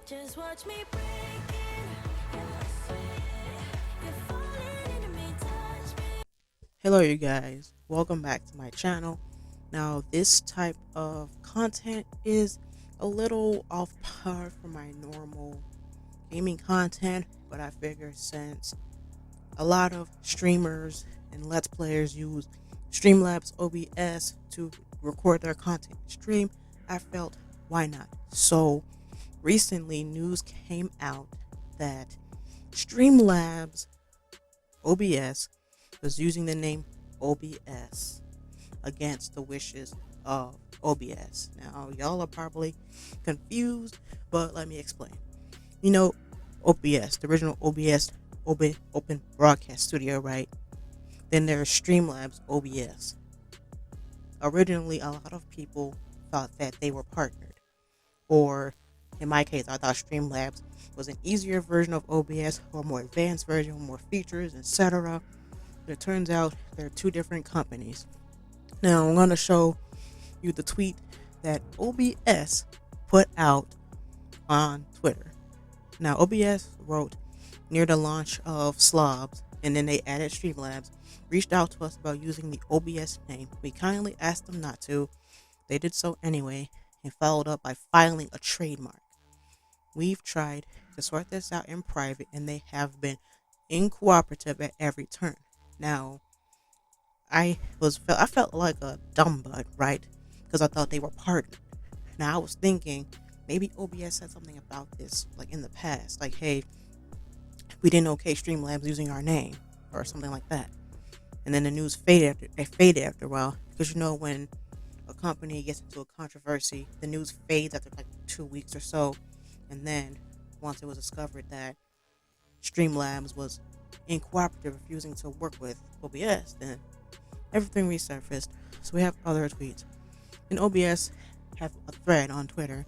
Just watch me break it. And I swear, you're falling into me, touch me. Hello, you guys. Welcome back to my channel. Now, this type of content is a little off par from my normal gaming content, but I figure since a lot of streamers and Let's Players use Streamlabs OBS to record their content and stream, I felt why not? So, recently, news came out that Streamlabs OBS was using the name OBS against the wishes of OBS. Now, y'all are probably confused, but let me explain. You know, OBS, the original OBS, Open Broadcast Studio, right? Then there's Streamlabs OBS. Originally, a lot of people thought that they were partnered, or in my case, I thought Streamlabs was an easier version of OBS or a more advanced version with more features, etc. But it turns out they're two different companies. Now, I'm going to show you the tweet that OBS put out on Twitter. Now, OBS wrote near the launch of Slobs, and then they added Streamlabs, reached out to us about using the OBS name. We kindly asked them not to. They did so anyway, and followed up by filing a trademark. We've tried to sort this out in private, and they have been uncooperative at every turn. Now, I felt like a dumb butt, right? Because I thought they were partnered. Now I was thinking maybe OBS said something about this like in the past, like hey, we didn't okay Streamlabs using our name or something like that. And then the news faded after a while because you know when a company gets into a controversy, the news fades after like 2 weeks or so, and then once it was discovered that Streamlabs was incooperative, refusing to work with OBS, then everything resurfaced. So we have other tweets. And OBS have a thread on Twitter.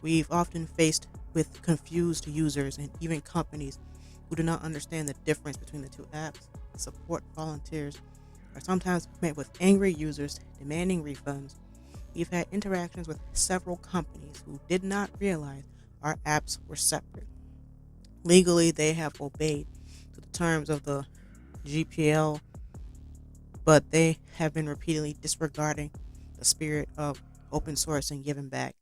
We've often faced with confused users and even companies who do not understand the difference between the two apps. Support volunteers are sometimes met with angry users demanding refunds. We've had interactions with several companies who did not realize our apps were separate. Legally, they have obeyed to the terms of the GPL, but they have been repeatedly disregarding the spirit of open source and giving back.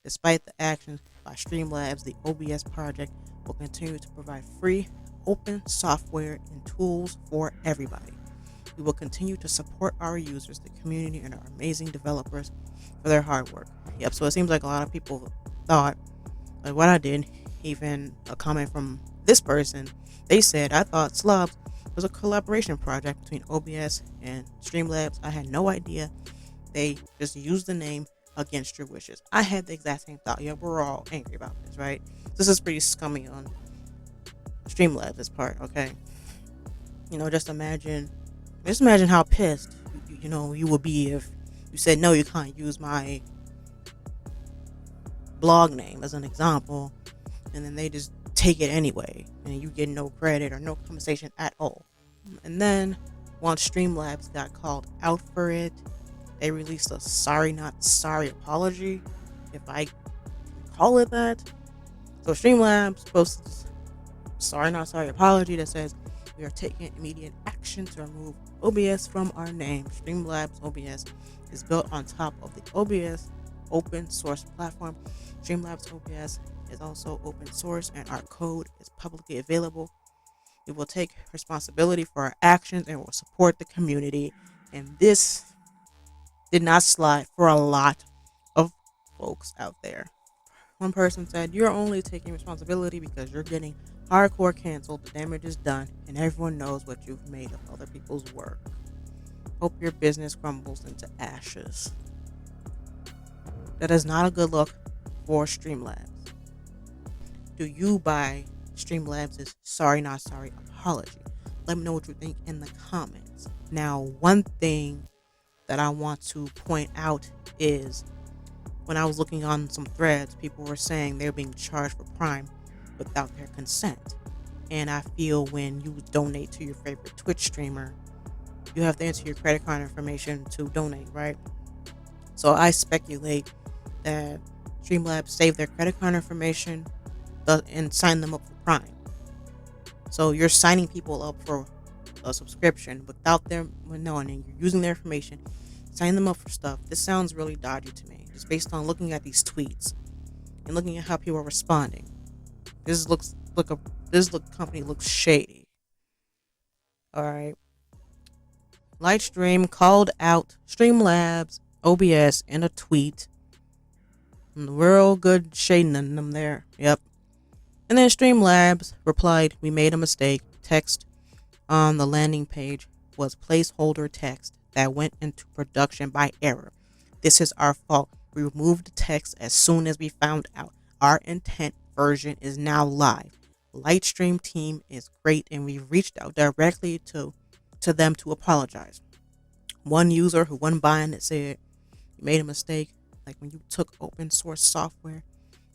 Despite the actions by Streamlabs, the OBS project will continue to provide free, open software and tools for everybody. We will continue to support our users, the community, and our amazing developers for their hard work. Yep, so it seems like a lot of people thought, like what I did, even a comment from this person, they said, I thought Slobs was a collaboration project between OBS and Streamlabs. I had no idea they just used the name against your wishes. I had the exact same thought. Yeah, we're all angry about this, right? This is pretty scummy on Streamlabs' part, okay? Just imagine how pissed you would be if you said no, you can't use my blog name as an example, and then they just take it anyway, and you get no credit or no compensation at all. And then once Streamlabs got called out for it, they released a sorry not sorry apology, if I call it that. So Streamlabs posted sorry not sorry apology that says we are taking immediate action to remove OBS from our name. Streamlabs OBS is built on top of the OBS open source platform. Streamlabs OBS is also open source and our code is publicly available. We will take responsibility for our actions and will support the community. And this did not slide for a lot of folks out there. One person said, you're only taking responsibility because you're getting hardcore canceled, the damage is done, and everyone knows what you've made of other people's work. Hope your business crumbles into ashes. That is not a good look for Streamlabs. Do you buy Streamlabs' sorry not sorry apology? Let me know what you think in the comments. Now, one thing that I want to point out is when I was looking on some threads, people were saying they're being charged for Prime without their consent. And I feel when you donate to your favorite Twitch streamer, you have to enter your credit card information to donate, right? So I speculate that Streamlabs saved their credit card information and sign them up for Prime. So you're signing people up for a subscription without them knowing, and you're using their information, signing them up for stuff. This sounds really dodgy to me, just based on looking at these tweets and looking at how people are responding. This company looks shady. All right. Lightstream called out Streamlabs OBS in a tweet. Real good shading them there. Yep. And then Streamlabs replied, "We made a mistake. Text on the landing page was placeholder text that went into production by error. This is our fault. We removed the text as soon as we found out. Our intent version is now live. Lightstream team is great, and we've reached out directly to them to apologize." One user who went by and it said, "You made a mistake. Like when you took open source software,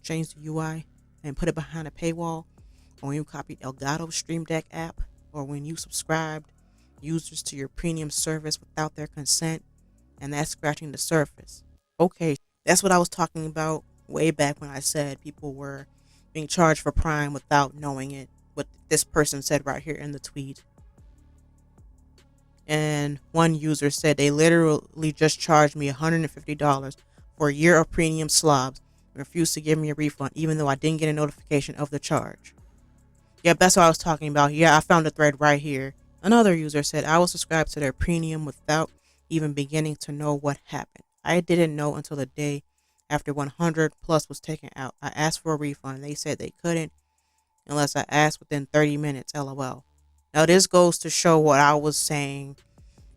changed the UI, and put it behind a paywall, or when you copied Elgato's Stream Deck app, or when you subscribed users to your premium service without their consent, and that's scratching the surface." Okay, that's what I was talking about way back when I said people were being charged for Prime without knowing it. What this person said right here in the tweet. And one user said they literally just charged me $150 for a year of premium slobs and refused to give me a refund, even though I didn't get a notification of the charge. Yep, that's what I was talking about. Yeah, I found the thread right here. Another user said, "I was subscribed to their premium without even beginning to know what happened. I didn't know until the day after 100 plus was taken out. I asked for a refund. They said they couldn't unless I asked within 30 minutes, LOL." Now this goes to show what I was saying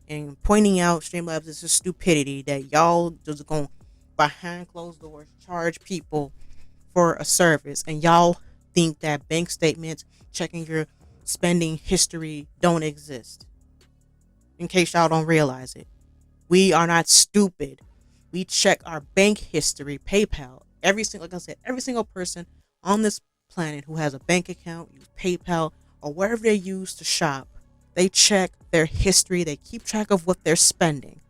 and pointing out Streamlabs is a stupidity that y'all just going behind closed doors charge people for a service, and y'all think that bank statements checking your spending history don't exist. In case y'all don't realize it, we are not stupid. We check our bank history, PayPal. Like I said, every single person on this planet who has a bank account, use PayPal or wherever they use to shop, they check their history. They keep track of what they're spending.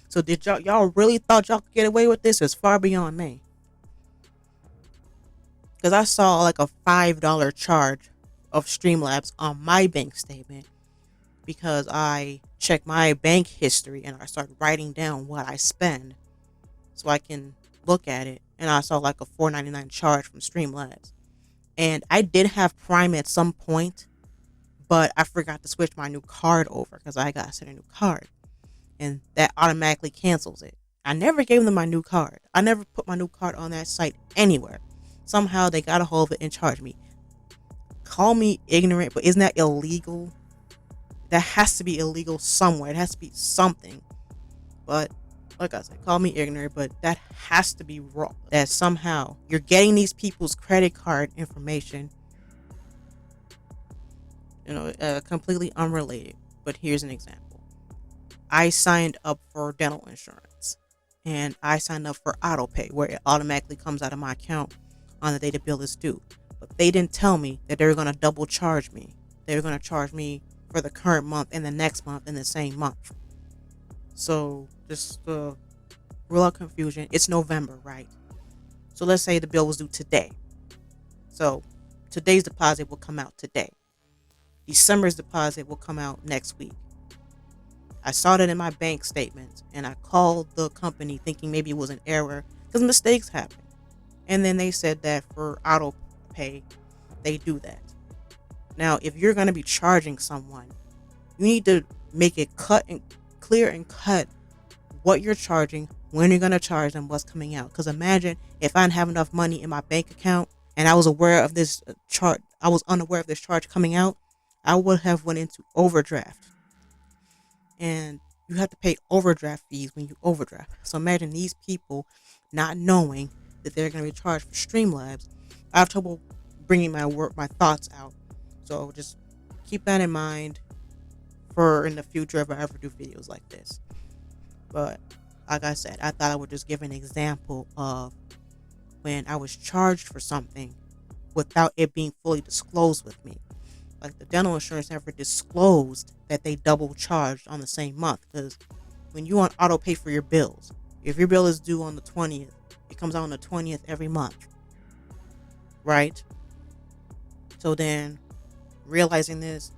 So did y'all really thought y'all could get away with this? It's far beyond me. Because I saw like a $5 charge of Streamlabs on my bank statement because I checked my bank history and I started writing down what I spend so I can look at it. And I saw like a $4.99 charge from Streamlabs. And I did have Prime at some point, but I forgot to switch my new card over because I got sent a new card. And that automatically cancels it. I never gave them my new card. I never put my new card on that site anywhere. Somehow they got a hold of it and charged me. Call me ignorant, but isn't that illegal? That has to be illegal somewhere. It has to be something. But like I said, call me ignorant, but that has to be wrong. That somehow you're getting these people's credit card information, completely unrelated. But here's an example. I signed up for dental insurance, and I signed up for auto pay, where it automatically comes out of my account on the day the bill is due. But they didn't tell me that they were going to double charge me. They were going to charge me for the current month and the next month in the same month. So just rule out confusion. It's November, right? So let's say the bill was due today. So today's deposit will come out today. December's deposit will come out next week. I saw that in my bank statement, and I called the company thinking maybe it was an error because mistakes happen. And then they said that for auto pay, they do that. Now, if you're going to be charging someone, you need to make it clear and cut what you're charging, when you're going to charge them, what's coming out. Because imagine if I didn't have enough money in my bank account and I was aware of this charge, I was unaware of this charge coming out, I would have went into overdraft. And you have to pay overdraft fees when you overdraft. So imagine these people not knowing that they're going to be charged for Streamlabs. I have trouble bringing my thoughts out. So just keep that in mind for in the future if I ever do videos like this. But like I said, I thought I would just give an example of when I was charged for something without it being fully disclosed with me. Like the dental insurance never disclosed that they double charged on the same month. Because when you on auto pay for your bills, if your bill is due on the 20th, it comes out on the 20th every month. Right? So then, realizing this,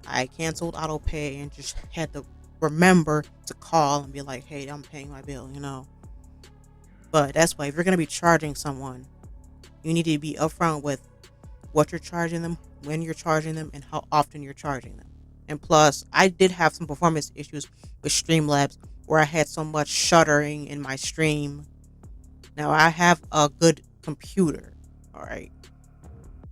I canceled auto pay and just had to remember to call and be like, hey, I'm paying my bill, you know. But that's why if you're going to be charging someone, you need to be upfront with what you're charging them, when you're charging them, and how often you're charging them. And plus, I did have some performance issues with Streamlabs where I had so much shuddering in my stream. Now, I have a good computer, all right.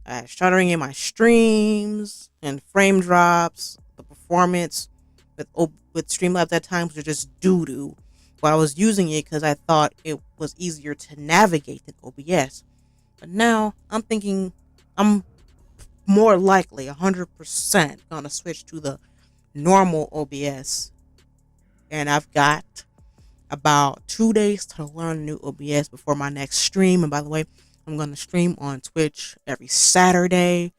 I had shuddering in my streams and frame drops. The performance with Streamlabs at times was just doo doo. But I was using it because I thought it was easier to navigate than OBS. But now I'm thinking I'm more likely 100% gonna switch to the normal OBS, and I've got about 2 days to learn new OBS before my next stream. And by the way, I'm gonna stream on Twitch every Saturday.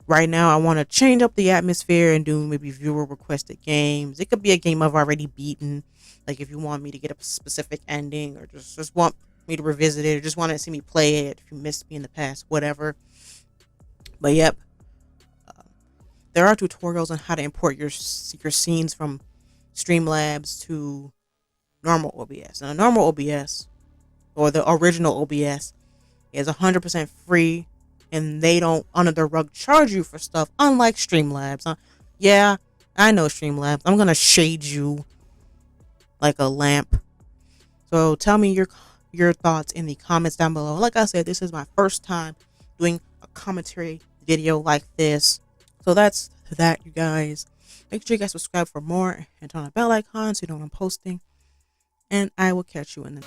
Right now, I want to change up the atmosphere and do maybe viewer requested games. It could be a game I've already beaten, like if you want me to get a specific ending, or just want me to revisit it, or just want to see me play it if you missed me in the past, whatever. But yep, there are tutorials on how to import your scenes from Streamlabs to normal OBS. And a normal OBS, or the original OBS, is 100% free, and they don't under the rug charge you for stuff, unlike Streamlabs. Yeah, I know Streamlabs. I'm gonna shade you like a lamp. So tell me your thoughts in the comments down below. Like I said, this is my first time doing a commentary video like this. So that's that, you guys. Make sure you guys subscribe for more and turn on the bell icon so you know when I'm posting. And I will catch you in the